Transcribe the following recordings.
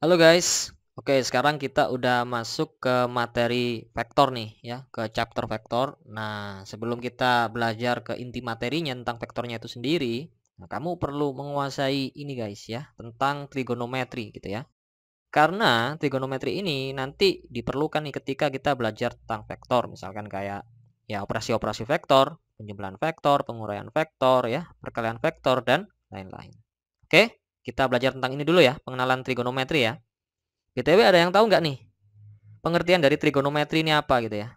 Halo guys, oke sekarang kita udah masuk ke materi vektor nih ya, ke chapter vektor. Nah sebelum kita belajar ke inti materinya tentang vektornya itu sendiri, nah, kamu perlu menguasai ini guys ya, tentang trigonometri gitu ya. Karena trigonometri ini nanti diperlukan nih ketika kita belajar tentang vektor, misalkan kayak ya operasi-operasi vektor, penjumlahan vektor, penguraian vektor ya, perkalian vektor dan lain-lain. Oke, kita belajar tentang ini dulu ya, pengenalan trigonometri ya. BTW ada yang tahu nggak nih pengertian dari trigonometri ini apa gitu ya?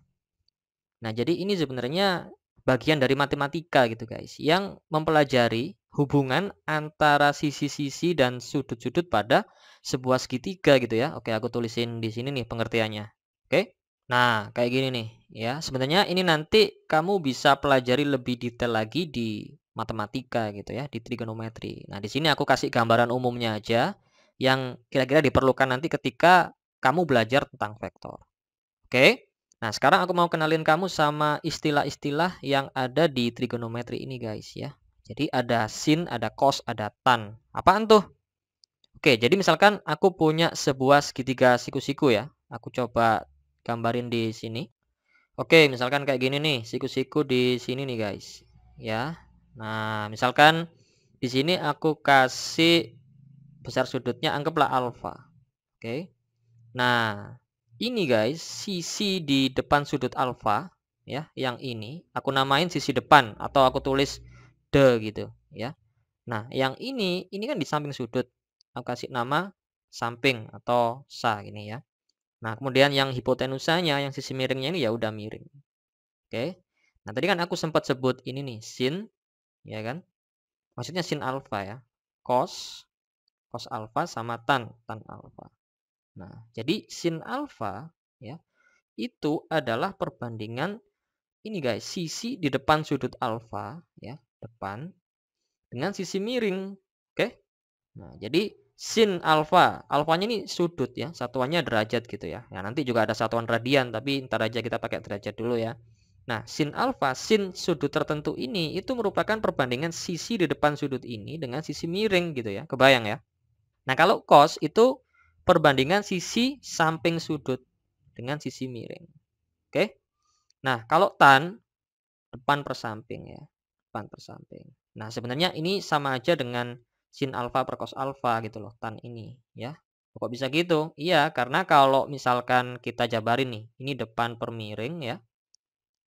Nah, jadi ini sebenarnya bagian dari matematika gitu guys, yang mempelajari hubungan antara sisi-sisi dan sudut-sudut pada sebuah segitiga gitu ya. Oke, aku tulisin di sini nih pengertiannya. Oke. Nah, kayak gini nih ya. Sebenarnya ini nanti kamu bisa pelajari lebih detail lagi di matematika gitu ya, di trigonometri. Nah, di sini aku kasih gambaran umumnya aja yang kira-kira diperlukan nanti ketika kamu belajar tentang vektor. Oke. Nah, sekarang aku mau kenalin kamu sama istilah-istilah yang ada di trigonometri ini, guys ya. Jadi ada sin, ada cos, ada tan. Apaan tuh? Oke, jadi misalkan aku punya sebuah segitiga siku-siku ya. Aku coba gambarin di sini. Oke, misalkan kayak gini nih, siku-siku di sini nih, guys. Ya. Nah, misalkan di sini aku kasih besar sudutnya anggaplah alfa. Oke. Nah, ini guys, sisi di depan sudut alfa ya, yang ini aku namain sisi depan atau aku tulis D gitu ya. Nah, yang ini kan di samping sudut. Aku kasih nama samping atau sa gini ya. Nah, kemudian yang hipotenusanya, yang sisi miringnya ini ya udah miring. Oke. Nah, tadi kan aku sempat sebut ini nih sin ya kan? Maksudnya sin alfa ya. Cos, cos alfa sama tan alfa. Nah, jadi sin alfa ya itu adalah perbandingan ini guys, sisi di depan sudut alfa ya, depan dengan sisi miring. Oke? Nah, jadi sin alfa, alfanya ini sudut ya, satuannya derajat gitu ya. Ya nanti juga ada satuan radian, tapi ntar aja kita pakai derajat dulu ya. Nah, sin alfa, sin sudut tertentu ini itu merupakan perbandingan sisi di depan sudut ini dengan sisi miring gitu ya. Kebayang ya? Nah, kalau cos itu perbandingan sisi samping sudut dengan sisi miring. Oke? Nah, kalau tan depan per samping ya. Depan per samping. Nah, sebenarnya ini sama aja dengan sin alfa per cos alfa gitu loh, tan ini ya. Kok bisa gitu? Iya, karena kalau misalkan kita jabarin nih, ini depan per miring ya.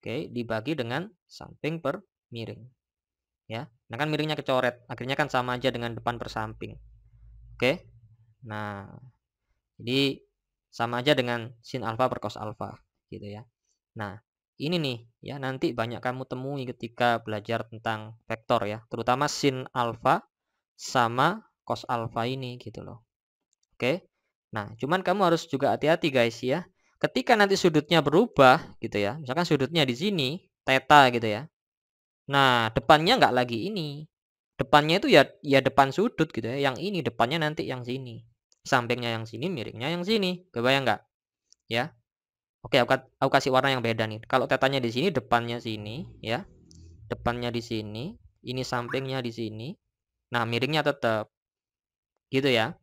Oke, dibagi dengan samping per miring ya. Nah, kan miringnya kecoret, akhirnya kan sama aja dengan depan per samping. Oke? Nah, jadi sama aja dengan sin alfa per cos alfa gitu ya. Nah, ini nih ya nanti banyak kamu temui ketika belajar tentang vektor ya, terutama sin alfa sama cos alfa ini gitu loh. Oke. Nah, cuman kamu harus juga hati-hati guys ya. Ketika nanti sudutnya berubah gitu ya. Misalkan sudutnya di sini theta gitu ya. Nah, depannya nggak lagi ini. Depannya itu ya depan sudut gitu ya. Yang ini depannya nanti yang sini. Sampingnya yang sini, miringnya yang sini. Kebayang nggak? Ya. Oke, aku kasih warna yang beda nih. Kalau tetanya di sini, depannya sini, ya. Depannya di sini, ini sampingnya di sini. Nah, miringnya tetap gitu ya.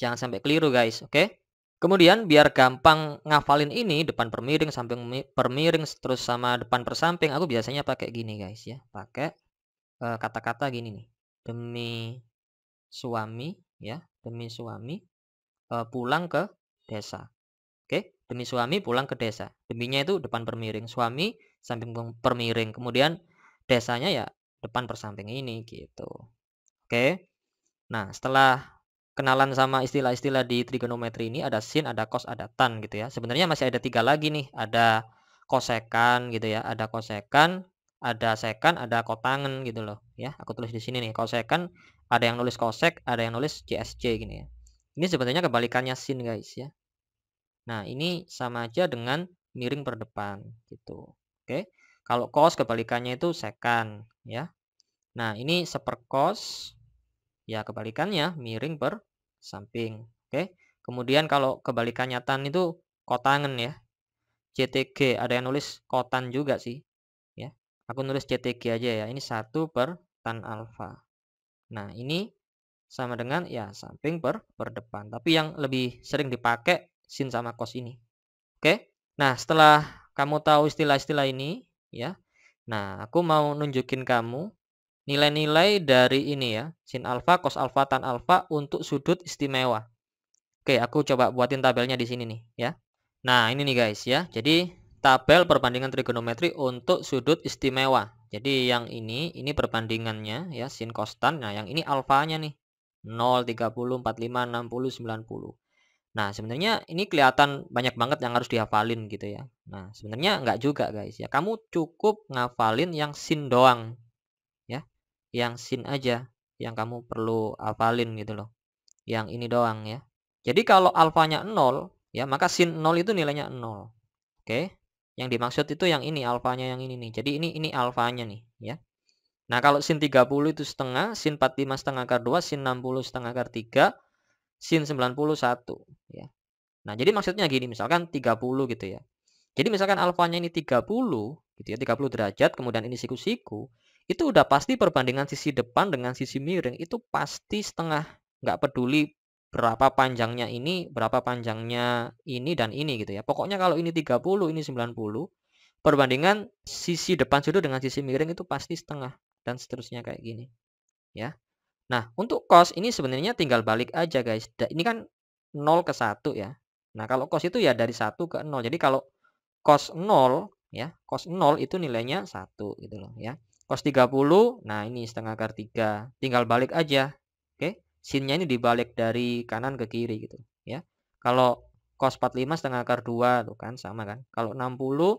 Jangan sampai keliru, guys. Oke? Kemudian biar gampang ngafalin ini, depan per miring, samping per miring, terus sama depan per samping, aku biasanya pakai gini, guys ya. Pakai kata-kata gini nih. Demi suami, ya. Demi suami pulang ke desa. Oke, demi suami pulang ke desa. Deminya itu depan per miring, suami samping per miring. Kemudian desanya ya depan per samping ini gitu. Oke. Nah, setelah kenalan sama istilah-istilah di trigonometri ini ada sin, ada cos, ada tan gitu ya. Sebenarnya masih ada 3 lagi nih. Ada kosekan gitu ya, ada kosekan, ada sekan, ada kotangen gitu loh ya. Aku tulis di sini nih, kosekan ada yang nulis kosek, ada yang nulis CSC gini ya. Ini sebenarnya kebalikannya sin guys ya. Nah, ini sama aja dengan miring per depan gitu. Oke. Kalau cos kebalikannya itu sekan ya. Nah, ini sepercos ya kebalikannya miring per samping. Oke. Kemudian kalau kebalikannya tan itu kotangen ya. CTG ada yang nulis kotan juga sih ya. Aku nulis CTG aja ya. Ini 1 per tan alfa. Nah, ini sama dengan ya samping per depan. Tapi yang lebih sering dipakai sin sama cos ini. Oke? Nah, setelah kamu tahu istilah-istilah ini ya. Nah, aku mau nunjukin kamu nilai-nilai dari ini ya, sin alfa, cos alfa, tan alfa untuk sudut istimewa. Oke, aku coba buatin tabelnya di sini nih ya. Nah, ini nih guys ya. Jadi tabel perbandingan trigonometri untuk sudut istimewa. Jadi yang ini perbandingannya ya, sin cos tan. Nah, yang ini alfanya nih. 0, 30, 45, 60, 90. Nah, sebenarnya ini kelihatan banyak banget yang harus dihafalin gitu ya. Nah, sebenarnya enggak juga guys ya. Kamu cukup ngafalin yang sin doang ya. Yang sin aja yang kamu perlu hafalin gitu loh. Yang ini doang ya. Jadi kalau alfanya 0 ya, maka sin 0 itu nilainya 0. Oke. Yang dimaksud itu yang ini, alfanya yang ini nih. Jadi ini alfanya nih ya. Nah, kalau sin 30 itu setengah, sin 45 setengah akar 2, sin 60 setengah akar 3, sin 90 1 ya. Nah, jadi maksudnya gini, misalkan 30 gitu ya. Jadi misalkan alfanya ini 30 gitu ya, 30 derajat, kemudian ini siku-siku, itu udah pasti perbandingan sisi depan dengan sisi miring itu pasti setengah. Nggak peduli berapa panjangnya ini, berapa panjangnya ini dan ini gitu ya. Pokoknya kalau ini 30, ini 90, perbandingan sisi depan sudut dengan sisi miring itu pasti setengah dan seterusnya kayak gini ya. Nah, untuk cos ini sebenarnya tinggal balik aja guys. Ini kan 0 ke 1 ya. Nah, kalau cos itu ya dari 1 ke 0. Jadi kalau cos 0 ya, cos 0 itu nilainya 1 gitu loh ya. Cos 30, nah ini setengah akar 3. Tinggal balik aja. Oke. Sinnya ini dibalik dari kanan ke kiri gitu ya. Kalau cos 45 setengah akar 2 tuh kan sama kan. Kalau 60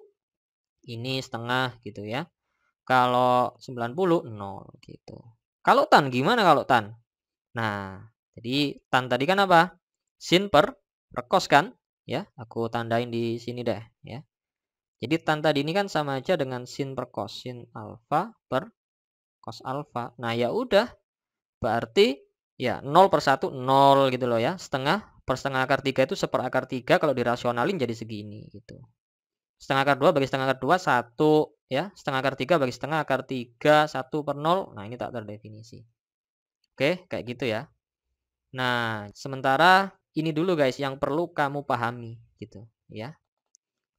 ini setengah gitu ya. Kalau 90 0 gitu. Kalau tan gimana kalau tan? Nah, jadi tan tadi kan apa? Sin per cos kan? Ya, aku tandain di sini deh ya. Jadi tan tadi ini kan sama aja dengan sin per cos, sin alfa per cos alfa. Nah, ya udah, berarti ya 0 per 1 0 gitu loh ya. Setengah per setengah akar 3 itu seper akar 3, kalau dirasionalin jadi segini gitu. Setengah akar 2 bagi setengah akar 2 1 ya. Setengah akar 3 bagi setengah akar 3 1 per 0. Nah, ini tak terdefinisi. Oke, kayak gitu ya. Nah, sementara ini dulu guys yang perlu kamu pahami gitu ya.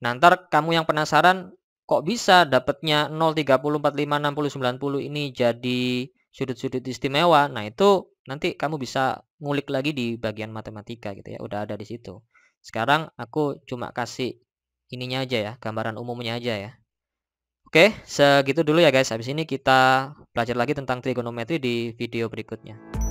Nah, ntar kamu yang penasaran kok bisa dapatnya 0, 30, 45, 60, 90 ini jadi sudut-sudut istimewa. Nah, itu nanti kamu bisa ngulik lagi di bagian matematika gitu ya. Udah ada di situ. Sekarang aku cuma kasih ininya aja ya, gambaran umumnya aja ya. Oke, segitu dulu ya guys. Habis ini kita belajar lagi tentang trigonometri di video berikutnya.